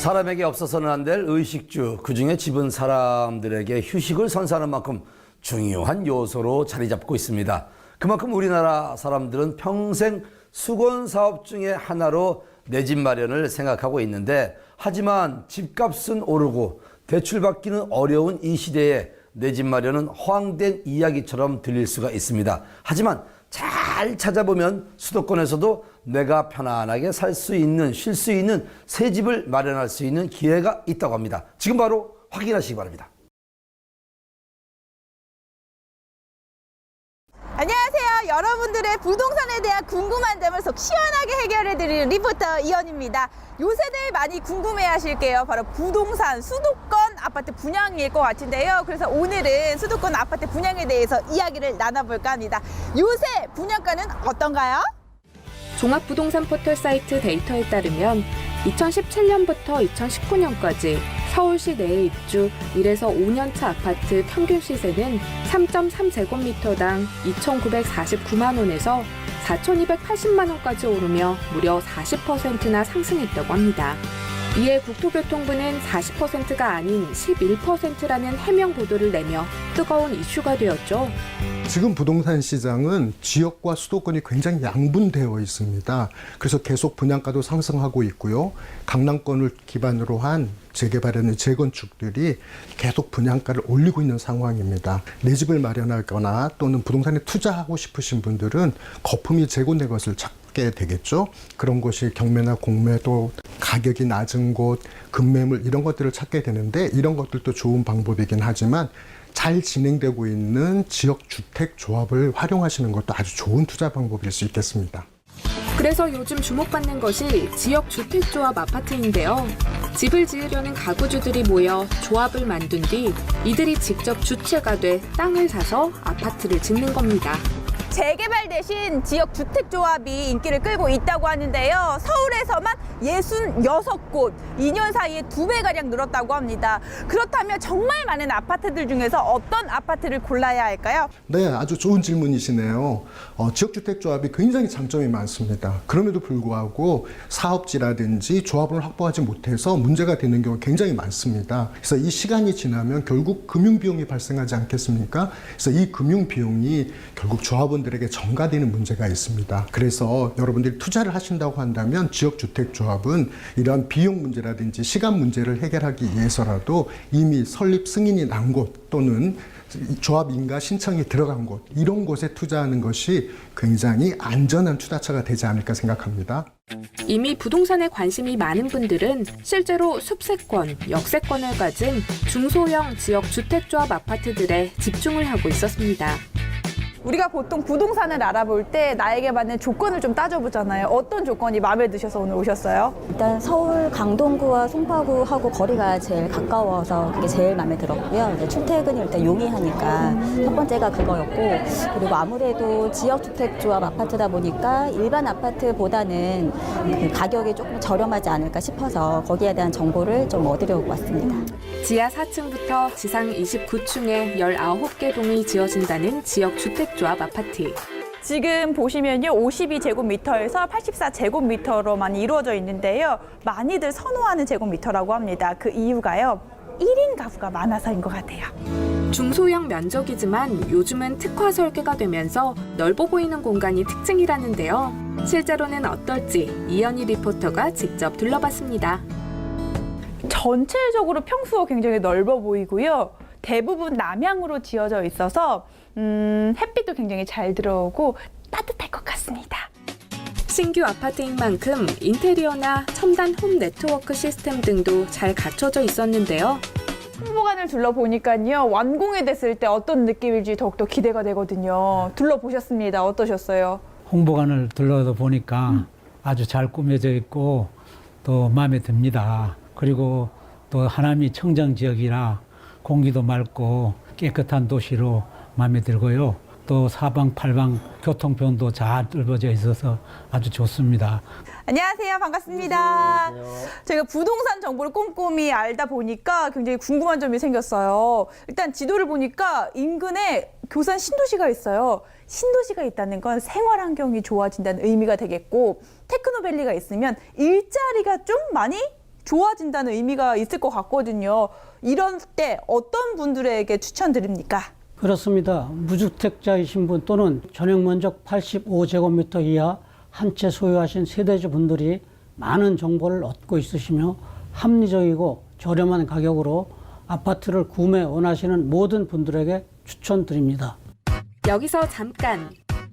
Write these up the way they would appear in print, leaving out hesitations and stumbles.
사람에게 없어서는 안 될 의식주, 그중에 집은 사람들에게 휴식을 선사하는 만큼 중요한 요소로 자리 잡고 있습니다. 그만큼 우리나라 사람들은 평생 수건사업 중에 하나로 내 집 마련을 생각하고 있는데, 하지만 집값은 오르고 대출받기는 어려운 이 시대에 내 집 마련은 허황된 이야기처럼 들릴 수가 있습니다. 하지만 잘 찾아보면 수도권에서도 내가 편안하게 살 수 있는, 쉴 수 있는 새 집을 마련할 수 있는 기회가 있다고 합니다. 지금 바로 확인하시기 바랍니다. 안녕하세요. 여러분들의 부동산에 대한 궁금한 점을 속 시원하게 해결해드리는 리포터 이현입니다. 요새들 많이 궁금해하실게요. 바로 부동산, 수도권 아파트 분양일 것 같은데요. 그래서 오늘은 수도권 아파트 분양에 대해서 이야기를 나눠볼까 합니다. 요새 분양가는 어떤가요? 종합부동산 포털 사이트 데이터에 따르면 2017년부터 2019년까지 서울시 내에 입주 1에서 5년차 아파트 평균 시세는 3.3제곱미터당 2,949만 원에서 4,280만 원까지 오르며 무려 40%나 상승했다고 합니다. 이에 국토교통부는 40%가 아닌 11%라는 해명 보도를 내며 뜨거운 이슈가 되었죠. 지금 부동산 시장은 지역과 수도권이 굉장히 양분되어 있습니다. 그래서 계속 분양가도 상승하고 있고요. 강남권을 기반으로 한 재개발이나 재건축들이 계속 분양가를 올리고 있는 상황입니다. 내 집을 마련하거나 또는 부동산에 투자하고 싶으신 분들은 거품이 재고된 것을 찾게 되겠죠. 그런 곳이 경매나 공매도 가격이 낮은 곳, 급매물 이런 것들을 찾게 되는데, 이런 것들도 좋은 방법이긴 하지만 잘 진행되고 있는 지역주택조합을 활용하시는 것도 아주 좋은 투자 방법일 수 있겠습니다. 그래서 요즘 주목받는 것이 지역주택조합 아파트인데요. 집을 지으려는 가구주들이 모여 조합을 만든 뒤 이들이 직접 주체가 돼 땅을 사서 아파트를 짓는 겁니다. 재개발 대신 지역 주택조합이 인기를 끌고 있다고 하는데요. 서울에서만 66곳, 2년 사이에 2배가량 늘었다고 합니다. 그렇다면 정말 많은 아파트들 중에서 어떤 아파트를 골라야 할까요? 네, 아주 좋은 질문이시네요. 지역주택조합이 굉장히 장점이 많습니다. 그럼에도 불구하고 사업지라든지 조합을 확보하지 못해서 문제가 되는 경우가 굉장히 많습니다. 그래서 이 시간이 지나면 결국 금융비용이 발생하지 않겠습니까? 그래서 이 금융비용이 결국 조합원들에게 전가되는 문제가 있습니다. 그래서 여러분들이 투자를 하신다고 한다면 지역주택조합은 이러한 비용 문제라든지 시간 문제를 해결하기 위해서라도 이미 설립 승인이 난 곳 또는 조합 인가 신청이 들어간 곳, 이런 곳에 투자하는 것이 굉장히 안전한 투자처가 되지 않을까 생각합니다. 이미 부동산에 관심이 많은 분들은 실제로 숲세권, 역세권을 가진 중소형 지역 주택조합 아파트들에 집중을 하고 있었습니다. 우리가 보통 부동산을 알아볼 때 나에게 맞는 조건을 좀 따져보잖아요. 어떤 조건이 마음에 드셔서 오늘 오셨어요? 일단 서울 강동구와 송파구하고 거리가 제일 가까워서 그게 제일 마음에 들었고요. 이제 출퇴근이 일단 용이하니까 첫 번째가 그거였고, 그리고 아무래도 지역주택조합 아파트다 보니까 일반 아파트보다는 그 가격이 조금 저렴하지 않을까 싶어서 거기에 대한 정보를 좀 얻으려고 왔습니다. 지하 4층부터 지상 29층에 19개 동이 지어진다는 지역 주택조합 아파트. 지금 보시면요, 52제곱미터에서 84제곱미터로만 이루어져 있는데요. 많이들 선호하는 제곱미터라고 합니다. 그 이유가요, 1인 가구가 많아서인 것 같아요. 중소형 면적이지만 요즘은 특화 설계가 되면서 넓어 보이는 공간이 특징이라는데요. 실제로는 어떨지 이현희 리포터가 직접 둘러봤습니다. 전체적으로 평수가 굉장히 넓어 보이고요. 대부분 남향으로 지어져 있어서 햇빛도 굉장히 잘 들어오고 따뜻할 것 같습니다. 신규 아파트인 만큼 인테리어나 첨단 홈 네트워크 시스템 등도 잘 갖춰져 있었는데요. 홍보관을 둘러보니까요, 완공이 됐을 때 어떤 느낌일지 더욱더 기대가 되거든요. 둘러보셨습니다. 어떠셨어요? 홍보관을 둘러다 보니까 아주 잘 꾸며져 있고 또 마음에 듭니다. 그리고 또 하남이 청정 지역이라 공기도 맑고 깨끗한 도시로 마음에 들고요. 또 사방팔방 교통편도 잘 뚫어져 있어서 아주 좋습니다. 안녕하세요. 반갑습니다. 안녕하세요. 저희가 부동산 정보를 꼼꼼히 알다 보니까 굉장히 궁금한 점이 생겼어요. 일단 지도를 보니까 인근에 교산 신도시가 있어요. 신도시가 있다는 건 생활 환경이 좋아진다는 의미가 되겠고, 테크노밸리가 있으면 일자리가 좀 많이 좋아진다는 의미가 있을 것 같거든요. 이런 때 어떤 분들에게 추천드립니까? 그렇습니다. 무주택자이신 분 또는 전용면적 85제곱미터 이하 한 채 소유하신 세대주 분들이 많은 정보를 얻고 있으시며 합리적이고 저렴한 가격으로 아파트를 구매 원하시는 모든 분들에게 추천드립니다. 여기서 잠깐!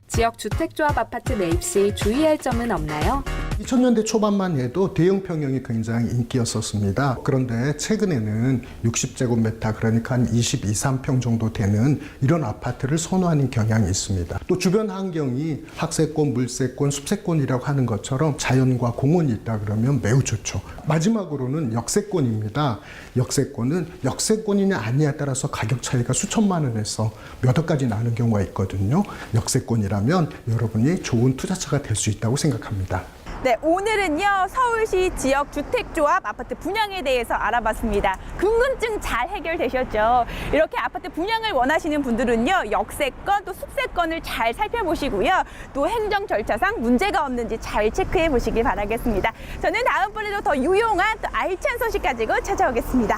지역 주택조합 아파트 매입 시 주의할 점은 없나요? 2000년대 초반만 해도 대형 평형이 굉장히 인기였었습니다. 그런데 최근에는 60제곱미터, 그러니까 한 22, 3평 정도 되는 이런 아파트를 선호하는 경향이 있습니다. 또 주변 환경이 학세권, 물세권, 숲세권이라고 하는 것처럼 자연과 공원이 있다 그러면 매우 좋죠. 마지막으로는 역세권입니다. 역세권은 역세권이냐 아니냐에 따라서 가격 차이가 수천만 원에서 몇 억까지 나는 경우가 있거든요. 역세권이라면 여러분이 좋은 투자처가 될 수 있다고 생각합니다. 네, 오늘은요 서울시 지역주택조합 아파트 분양에 대해서 알아봤습니다. 궁금증 잘 해결되셨죠? 이렇게 아파트 분양을 원하시는 분들은요 역세권 또 숲세권을 잘 살펴보시고요, 또 행정 절차상 문제가 없는지 잘 체크해 보시길 바라겠습니다. 저는 다음번에도 더 유용한 또 알찬 소식 가지고 찾아오겠습니다.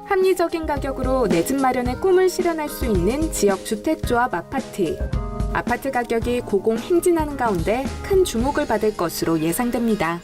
합리적인 가격으로 내 집 마련의 꿈을 실현할 수 있는 지역 주택조합 아파트. 아파트 가격이 고공행진하는 가운데 큰 주목을 받을 것으로 예상됩니다.